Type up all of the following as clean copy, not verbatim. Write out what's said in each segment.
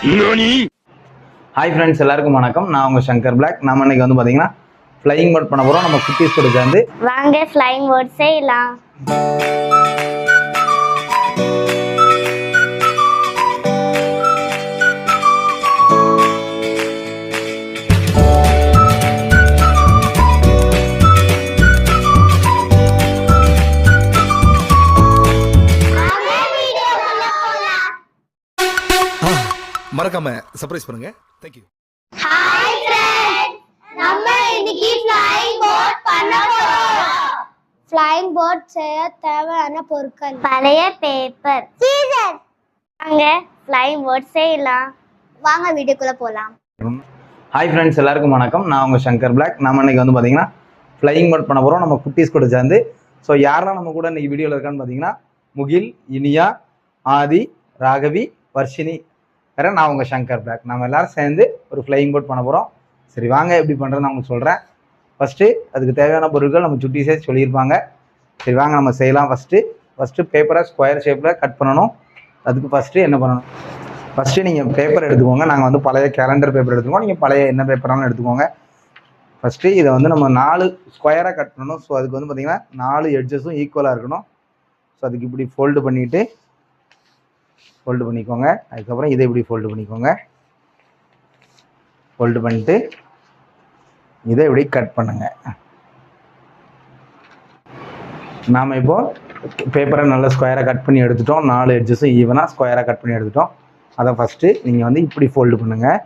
Hi friends, எல்லாருக்கும் வணக்கம். நான் உங்கள் சங்கர் பிளாக். நம்ம இன்னைக்கு வந்து பார்த்தீங்கன்னா ஃப்ளையிங் போர்ட் பண்ண போகிறோம். நம்ம குட்டீஸ் கூட சேர்ந்து வாங்க ஃப்ளையிங் போர்ட் செய்யலாம். மறக்காம சர்ப்ரைஸ் பண்ணுங்க. Thank you. ஹாய் फ्रेंड्स, நம்ம இன்னைக்கு ஃப்ளையிங் போர்ட் பண்ண போறோம். ஃப்ளையிங் போர்ட் செய்ய தேவையான பொருட்கள்: பழைய பேப்பர், சீசர். வாங்க ஃப்ளையிங் போர்ட் செய்யலாம். வாங்க வீடியோக்குள்ள போலாம். ஹாய் ஃப்ரெண்ட்ஸ், எல்லாருக்கும் வணக்கம். நான் உங்கள் சங்கர் பிளாக். நம்ம இன்னைக்கு வந்து பார்த்தீங்கன்னா ஃப்ளையிங் போர்ட் பண்ண போகிறோம். நம்ம குட்டீஸ் கூட சேர்ந்து. ஸோ யாரெல்லாம் நம்ம கூட இன்னைக்கு வீடியோவில் இருக்கான்னு பார்த்தீங்கன்னா முகில், இனியா, ஆதி, ராகவி, வர்ஷினி, வேற நான் உங்கள் சங்கர் பிளாக். நம்ம எல்லாரும் சேர்ந்து ஒரு ஃப்ளையிங் போர்ட் பண்ண போகிறோம். சரி வாங்க எப்படி பண்ணுறதுன்னு நான் உங்களுக்கு சொல்கிறேன். ஃபஸ்ட்டு அதுக்கு தேவையான பொருட்கள் நம்ம சுட்டீஸே சொல்லியிருப்பாங்க. சரி வாங்க நம்ம செய்யலாம். ஃபஸ்ட்டு பேப்பரை ஸ்கொயர் ஷேப்பில் கட் பண்ணணும். அதுக்கு ஃபஸ்ட்டு என்ன பண்ணணும்? ஃபஸ்ட்டு நீங்கள் பேப்பர் எடுத்துக்கோங்க. நாங்கள் வந்து பழைய கேலண்டர் பேப்பர் எடுத்துக்கோங்க. நீங்கள் பழைய என்ன பேப்பராலும் எடுத்துக்கோங்க. ஃபஸ்ட்டு இதை வந்து நம்ம 4 ஸ்கொயராக கட் பண்ணணும். ஸோ அதுக்கு வந்து பார்த்திங்கன்னா 4 எட்ஜஸும் ஈக்குவலாக இருக்கணும். ஸோ அதுக்கு இப்படி ஃபோல்டு பண்ணிக்கோங்க. அதுக்கப்புறம் இதை இப்படி ஃபோல்டு பண்ணிக்கோங்க. ஃபோல்டு பண்ணிட்டு இதை இப்படி கட் பண்ணுங்க. நாம் இப்போது பேப்பரை நல்லா ஸ்கொயராக கட் பண்ணி எடுத்துட்டோம். 4 எட்ஜஸும் ஈவனாக ஸ்கொயராக கட் பண்ணி எடுத்துட்டோம். அதை ஃபஸ்ட்டு நீங்கள் வந்து இப்படி ஃபோல்டு பண்ணுங்கள்.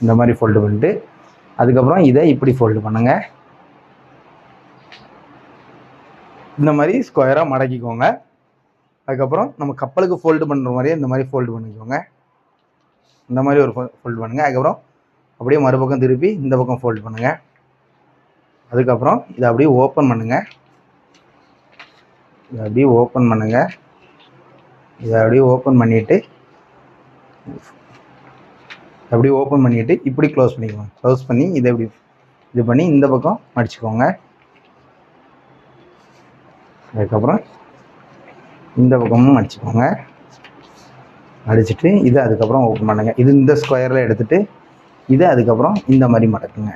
இந்த மாதிரி ஃபோல்டு பண்ணிட்டு அதுக்கப்புறம் இதை இப்படி ஃபோல்டு பண்ணுங்கள். இந்த மாதிரி ஸ்கொயராக மடக்கிக்கோங்க. அதுக்கப்புறம் நம்ம கப்பலுக்கு ஃபோல்டு பண்ணுற மாதிரியே இந்த மாதிரி ஃபோல்டு பண்ணிக்கோங்க. இந்த மாதிரி ஒரு ஃபோல்டு பண்ணுங்கள். அதுக்கப்புறம் அப்படியே மறுபக்கம் திருப்பி இந்த பக்கம் ஃபோல்டு பண்ணுங்கள். அதுக்கப்புறம் இதை அப்படியே ஓப்பன் பண்ணுங்கள். இதை அப்படியே ஓப்பன் பண்ணிவிட்டு இப்படி க்ளோஸ் பண்ணிக்கோங்க. க்ளோஸ் பண்ணி இதை இப்படி இது பண்ணி இந்த பக்கம் மடிச்சுக்கோங்க. அதுக்கப்புறம் இந்த பக்கமும் மடிச்சுக்கோங்க. மடிச்சுட்டு இதை அதுக்கப்புறம் ஓப்பன் பண்ணுங்கள். இது இந்த ஸ்கொயரில் எடுத்துகிட்டு இதை அதுக்கப்புறம் இந்த மாதிரி மடக்குங்க.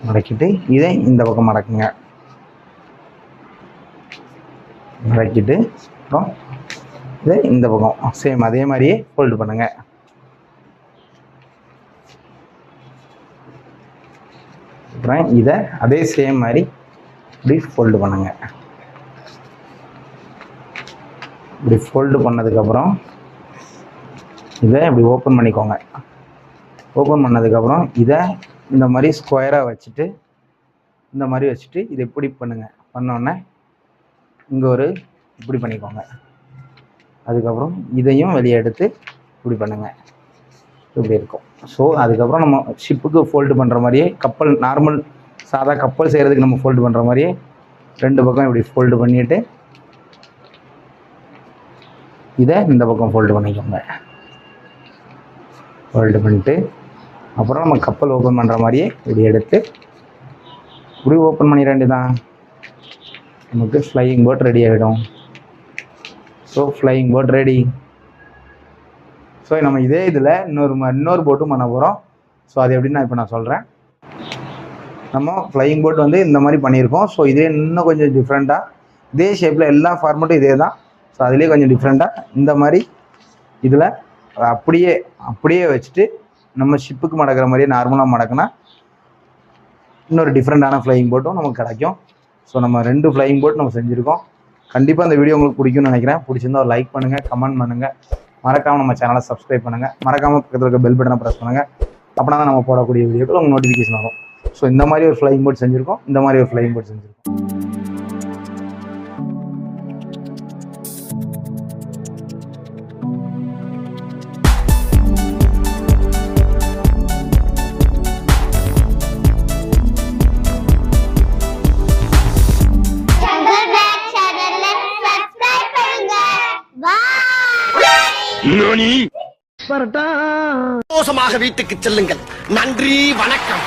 மடக்கிட்டு இதை இந்த பக்கம் மடக்குங்க. மடக்கிட்டு அப்புறம் இதை இந்த பக்கம் சேம் அதே மாதிரியே ஃபோல்டு பண்ணுங்கள். அப்புறம் இதை அதே சேம் மாதிரி இப்படி ஃபோல்டு பண்ணுங்கள். இப்படி ஃபோல்டு பண்ணதுக்கப்புறம் இதை இப்படி ஓப்பன் பண்ணிக்கோங்க. ஓப்பன் பண்ணதுக்கப்புறம் இதை இந்த மாதிரி ஸ்கொயராக வச்சுட்டு இதை இப்படி பண்ணுங்கள். பண்ணோடனே இங்கே ஒரு இப்படி பண்ணிக்கோங்க. அதுக்கப்புறம் இதையும் வெளியே எடுத்து இப்படி பண்ணுங்கள். இப்படி இருக்கும். ஸோ அதுக்கப்புறம் நம்ம ஷிப்புக்கு ஃபோல்டு பண்ணுற மாதிரியே கப்பல் நார்மல் சாதா கப்பல் செய்கிறதுக்கு நம்ம ஃபோல்டு பண்ணுற மாதிரியே 2 பக்கம் இப்படி ஃபோல்டு பண்ணிவிட்டு இதை இந்த பக்கம் ஃபோல்டு பண்ணிக்கோங்க. ஃபோல்டு பண்ணிட்டு அப்புறம் நம்ம கப்பல் ஓப்பன் பண்ணுற மாதிரியே இப்படி எடுத்து இப்படி ஓப்பன் பண்ணிட வேண்டியதான். நமக்கு ஃப்ளையிங் போட் ரெடி ஆகிடும். So flying boat ready. So நம்ம இதே இதில் இன்னொரு போட்டும் பண்ண போகிறோம். ஸோ அது எப்படின்னு இப்போ நான் சொல்கிறேன். நம்ம ஃப்ளையிங் போட் வந்து இந்த மாதிரி பண்ணியிருக்கோம். ஸோ இதே இன்னும் கொஞ்சம் டிஃப்ரெண்ட்டாக இதே ஷேப்பில் எல்லா ஃபார்மெட்டும் இதே தான். ஸோ அதுலேயே கொஞ்சம் டிஃப்ரெண்ட்டாக இந்த மாதிரி இதில் அப்படியே வச்சுட்டு நம்ம ஷிப்புக்கு மடக்கிற மாதிரியே நார்மலாக மடக்குனா இன்னொரு டிஃப்ரெண்ட்டான ஃப்ளையிங் போட்டும் நமக்கு கிடைக்கும். ஸோ நம்ம 2 ஃப்ளையிங் போட் நம்ம செஞ்சுருக்கோம். கண்டிப்பாக அந்த வீடியோ உங்களுக்கு பிடிக்கும்னு நினைக்கிறேன். பிடிச்சிருந்தா ஒரு லைக் பண்ணுங்கள், கமெண்ட் பண்ணுங்கள், மறக்காமல் நம்ம சேனலை சப்ஸ்கிரைப் பண்ணுங்கள், மறக்காமல் பக்கத்தில் இருக்க பெல் பட்டனை ப்ரெஸ் பண்ணுங்கள். அப்படின்னா தான் நம்ம போடக்கூடிய வீடியோக்கள் உங்களுக்கு நோட்டிஃபிகேஷன் வரும். ஸோ இந்த மாதிரி ஒரு ஃப்ளையிங் போட் செஞ்சுருக்கோம். மோசமாக வீட்டுக்கு செல்லுங்கள். நன்றி, வணக்கம்.